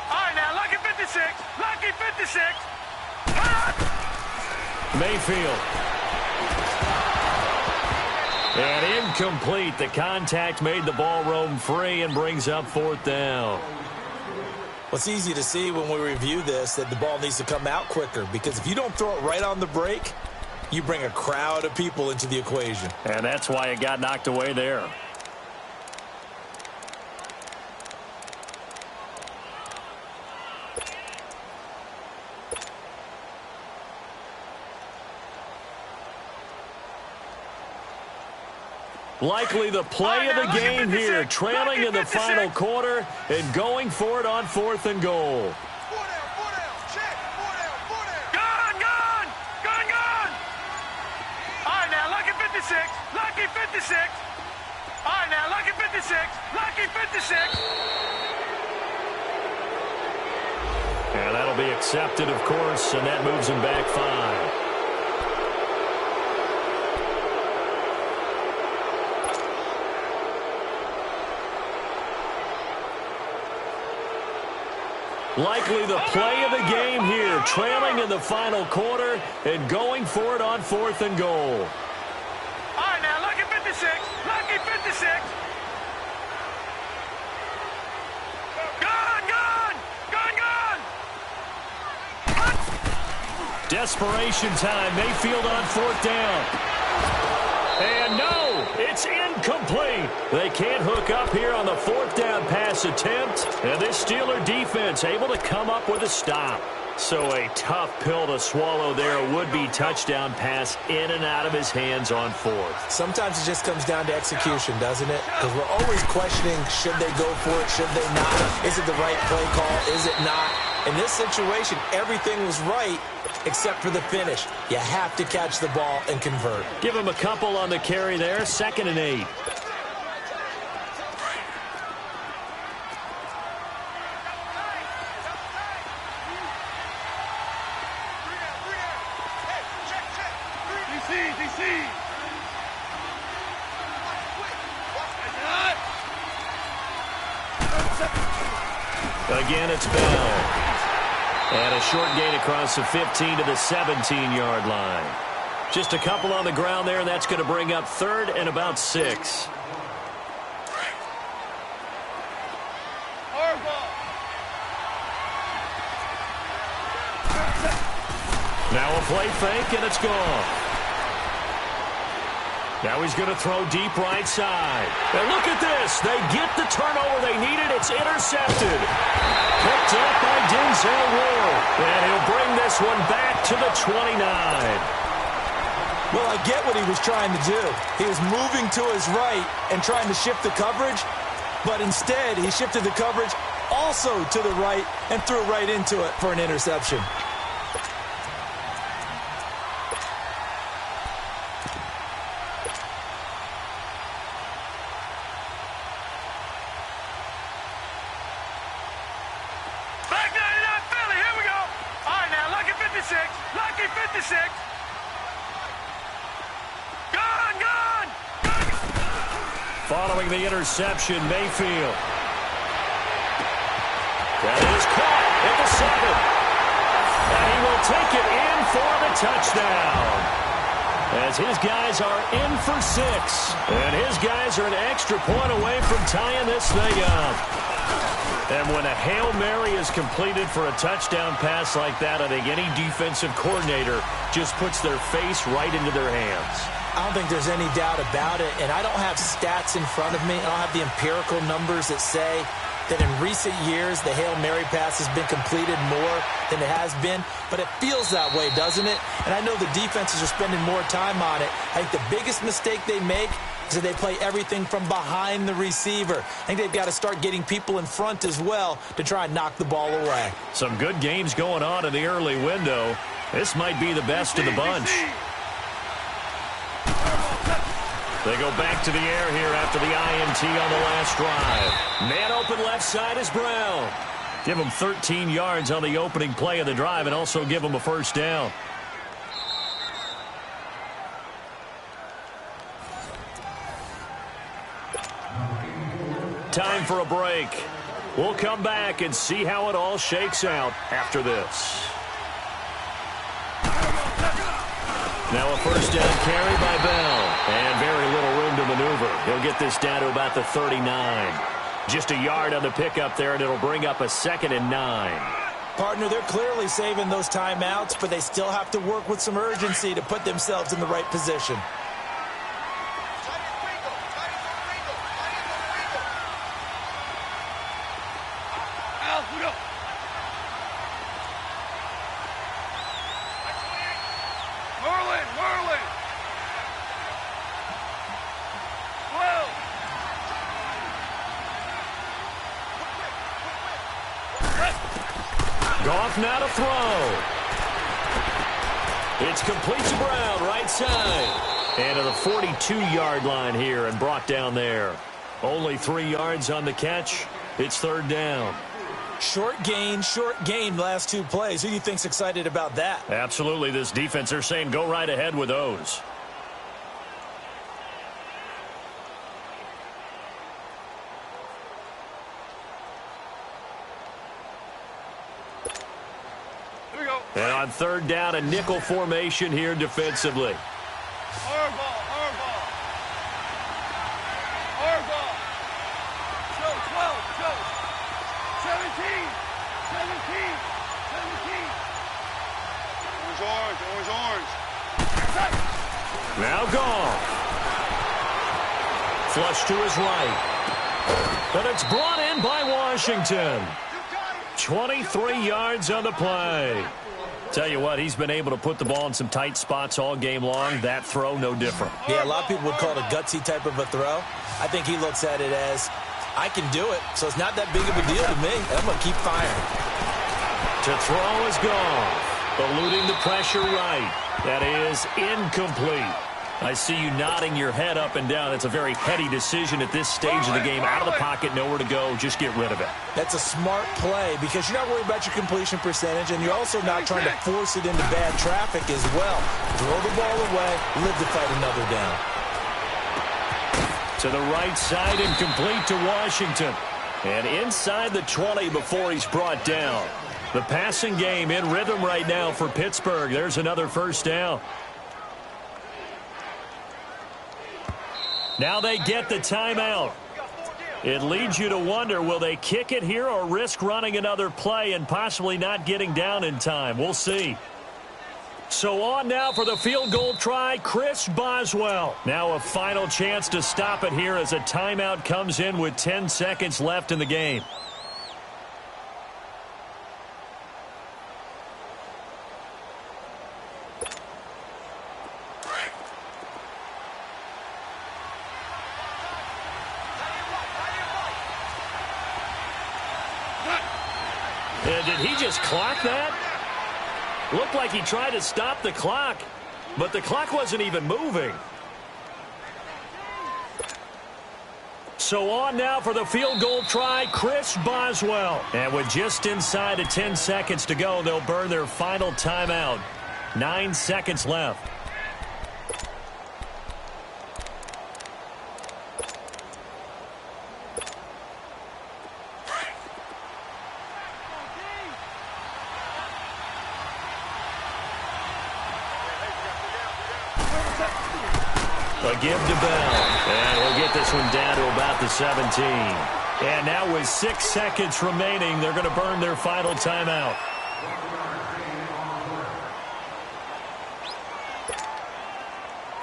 All right, now, lucky 56. Lucky 56. Mayfield. And incomplete. The contact made the ball roam free and brings up 4th down. Well, it's easy to see when we review this that the ball needs to come out quicker because if you don't throw it right on the break, you bring a crowd of people into the equation. And that's why it got knocked away there. Likely the play of the game here, trailing in the final quarter and going for it on 4th and goal. Gone, gone, gone, gone. All right, now, lucky 56, lucky 56. All right, now, lucky 56, lucky 56. And that'll be accepted, of course, and that moves him back 5. Likely the play of the game here, trailing in the final quarter and going for it on 4th and goal. All right, now, lucky 56, lucky 56. Gone, gone, gone, gone. Desperation time, Mayfield on 4th down. And no, it's incomplete. They can't hook up here on the 4th down pass attempt, And this Steeler defense able to come up with a stop. So a tough pill to swallow there. Would-be touchdown pass in and out of his hands on fourth. Sometimes it just comes down to execution, doesn't it? Because we're always questioning, should they go for it, should they not? Is it the right play call, is it not? In this situation, everything was right except for the finish. You have to catch the ball and convert. Give him a couple on the carry there, 2nd and 8. Again, it's Bell. And a short gain across the 15 to the 17-yard line. Just a couple on the ground there, and that's going to bring up 3rd and about 6. Now a play fake, and it's gone. Now he's going to throw deep right side. And look at this. They get the turnover they needed. It's intercepted. Picked up by Denzel Ward. And he'll bring this one back to the 29. Well, I get what he was trying to do. He was moving to his right and trying to shift the coverage. But instead, he shifted the coverage also to the right and threw right into it for an interception. Following the interception, Mayfield. That is caught at the 7. And he will take it in for the touchdown. As his guys are in for 6. And his guys are an extra point away from tying this thing up. And when a Hail Mary is completed for a touchdown pass like that, I think any defensive coordinator just puts their face right into their hands. I don't think there's any doubt about it, and I don't have stats in front of me. I don't have the empirical numbers that say that in recent years the Hail Mary pass has been completed more than it has been, but it feels that way, doesn't it? And I know the defenses are spending more time on it. I think the biggest mistake they make is that they play everything from behind the receiver. I think they've got to start getting people in front as well to try and knock the ball away. Some good games going on in the early window. This might be the best of the bunch. They go back to the air here after the INT on the last drive. Man open left side is Brown. Give him 13 yards on the opening play of the drive and also give him a first down. Time for a break. We'll come back and see how it all shakes out after this. Now a first down carry by Bell. And very little room to maneuver. He'll get this down to about the 39. Just a yard on the pickup there, and it'll bring up a 2nd and 9. Partner, they're clearly saving those timeouts, but they still have to work with some urgency to put themselves in the right position. Goff now to throw. It's complete to Brown, right side. And to the 42-yard line here and brought down there. Only 3 yards on the catch. It's 3rd down. Short gain, last 2 plays. Who do you think's excited about that? Absolutely. This defense, they're saying go right ahead with those. And on 3rd down, a nickel formation here defensively. Hardball. Show 12, show. 17. Orange. Now Goff. Flush to his right. But it's brought in by Washington. 23 yards on the play. Tell you what, he's been able to put the ball in some tight spots all game long. That throw, no different. Yeah, a lot of people would call it a gutsy type of a throw. I think he looks at it as, I can do it, so it's not that big of a deal to me. I'm going to keep firing. To throw is gone. Eluding the pressure right. That is incomplete. I see you nodding your head up and down. It's a very heady decision at this stage of the game. Out of the pocket, nowhere to go. Just get rid of it. That's a smart play because you're not worried about your completion percentage, and you're also not trying to force it into bad traffic as well. Throw the ball away, live to fight another down. To the right side and complete to Washington. And inside the 20 before he's brought down. The passing game in rhythm right now for Pittsburgh. There's another first down. Now they get the timeout. It leads you to wonder, will they kick it here or risk running another play and possibly not getting down in time? We'll see. So on now for the field goal try, Chris Boswell. Now a final chance to stop it here as a timeout comes in with 10 seconds left in the game. Did he just clock that? Looked like he tried to stop the clock, but the clock wasn't even moving. So on now for the field goal try, Chris Boswell. And with just inside of 10 seconds to go, they'll burn their final timeout. 9 seconds left. A give to Bell. And he'll get this one down to about the 17. And now with 6 seconds remaining, they're going to burn their final timeout.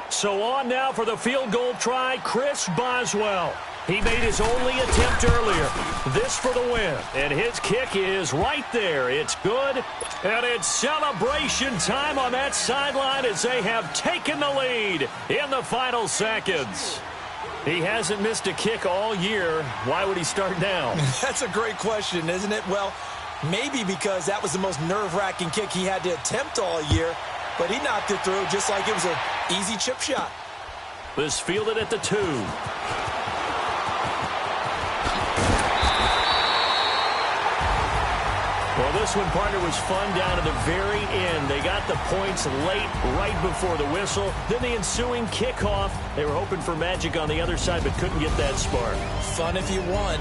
So on now for the field goal try, Chris Boswell. He made his only attempt earlier. This for the win. And his kick is right there. It's good. And it's celebration time on that sideline as they have taken the lead in the final seconds. He hasn't missed a kick all year. Why would he start now? That's a great question, isn't it? Well, maybe because that was the most nerve-wracking kick he had to attempt all year. But he knocked it through just like it was an easy chip shot. This fielded at the 2. Well, this one, partner, was fun down to the very end. They got the points late, right before the whistle. Then the ensuing kickoff. They were hoping for magic on the other side, but couldn't get that spark. Fun if you won,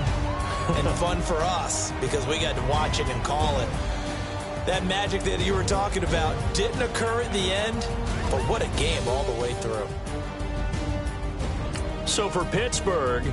and fun for us, because we got to watch it and call it. That magic that you were talking about didn't occur at the end, but what a game all the way through. So for Pittsburgh,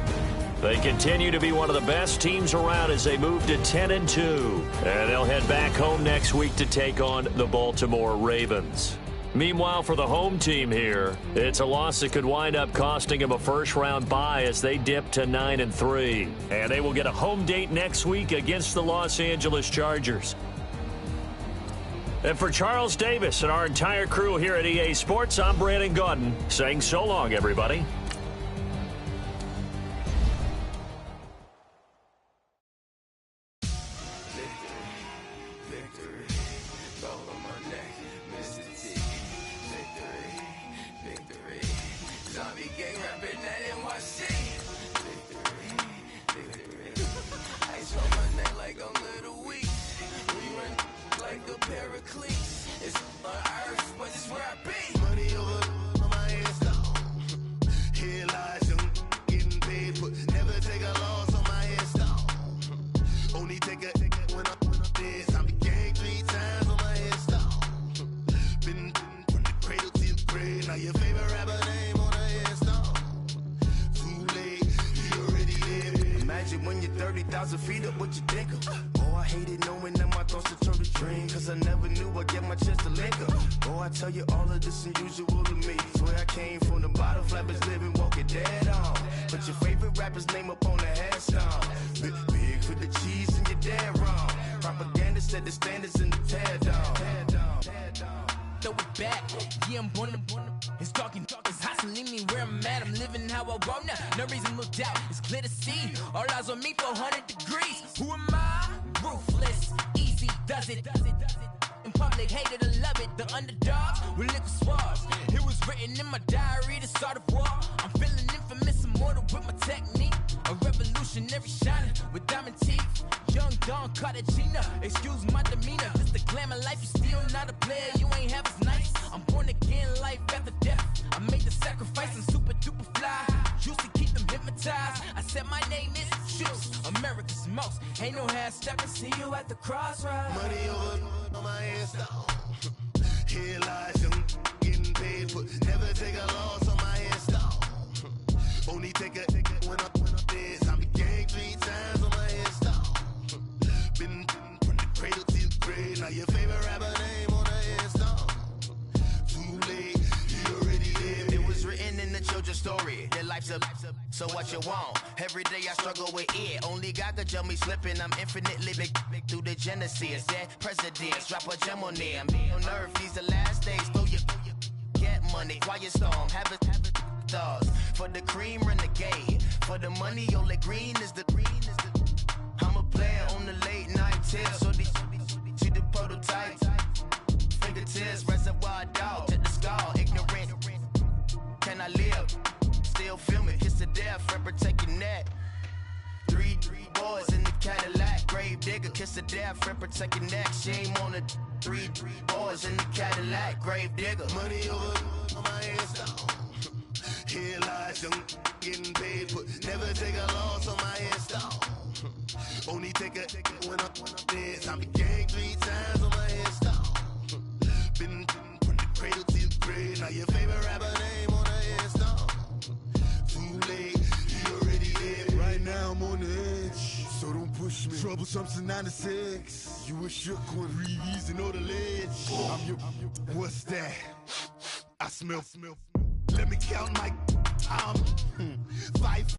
they continue to be one of the best teams around as they move to 10-2. And they'll head back home next week to take on the Baltimore Ravens. Meanwhile, for the home team here, it's a loss that could wind up costing them a first-round bye as they dip to 9-3. And they will get a home date next week against the Los Angeles Chargers. And for Charles Davis and our entire crew here at EA Sports, I'm Brandon Gaudin saying so long, everybody. When you're 30,000 feet up, what you think of? Oh, I hated knowing that my thoughts would turn to dream. Cause I never knew I'd get my chance to linger. Oh, I tell you all of this unusual to me. Swear I came from the bottom, flappers living, walking dead on. Put your favorite rapper's name up on the headstone. Big for the cheese and you're dead wrong. Propaganda set the standards in the tear down. Throw it back, yeah, I'm on the it's talking, it's hustling me where I'm at. I'm living how I want now. No reason to doubt, it's clear to see. All eyes on me, 400 degrees. Who am I? Ruthless, easy, does it. In public, hate it or love it. The underdogs with liquor swabs. It was written in my diary to start a war. I'm feeling infamous, immortal with my technique. A revolutionary shining with diamond teeth. Young Don Cartagena, excuse my demeanor. This the glamour life, you still not a player. You ain't half as nice. I'm born again, life after death. I made the sacrifice, I'm super duper fly. Used to keep them hypnotized. I said my name is Juice, America's most. Ain't no half stepping, see you at the crossroads. Money over on my headstone. Here lies young, getting paid for. Never take a loss on my headstone. Only take a when I'm dead. I be gang 3 times on my headstone. Been from the cradle to the grave. Now your favorite rapper name on the headstone. Too late, you already dead. It was written in the children's story. Their life's a so what you want? Every day I struggle with it. Only God could jump me slipping. I'm infinitely big through the genesis. Dead presidents, drop a gem on them. On earth, these the last days. Throw your get money. Quiet storm, have it stars. For the cream, renegade. For the money, only green is the I'm a player on the late night tips. So these see the prototypes. Fingertips, reservoir dog to the skull. Ignorant. Can I live? Still feel me. Kiss to death, friend, protect your neck. 3 boys in the Cadillac. Grave digger, kiss to death, friend, protect your neck. Shame on the 3 boys in the Cadillac. Grave digger. Money over on my headstone. Here lies young, getting paid for. Never take a loss on my headstone. Only take a when I'm dead. I be gang 3 times on my headstone. Been from the cradle to the grave. Now your favorite rapper name on the headstone. Too late, you already dead. Right now I'm on the edge, so don't push me. Troublesome since 96. You a shook one, breathe easy, know the ledge. I'm your, what's that? I smell. Let me count my 5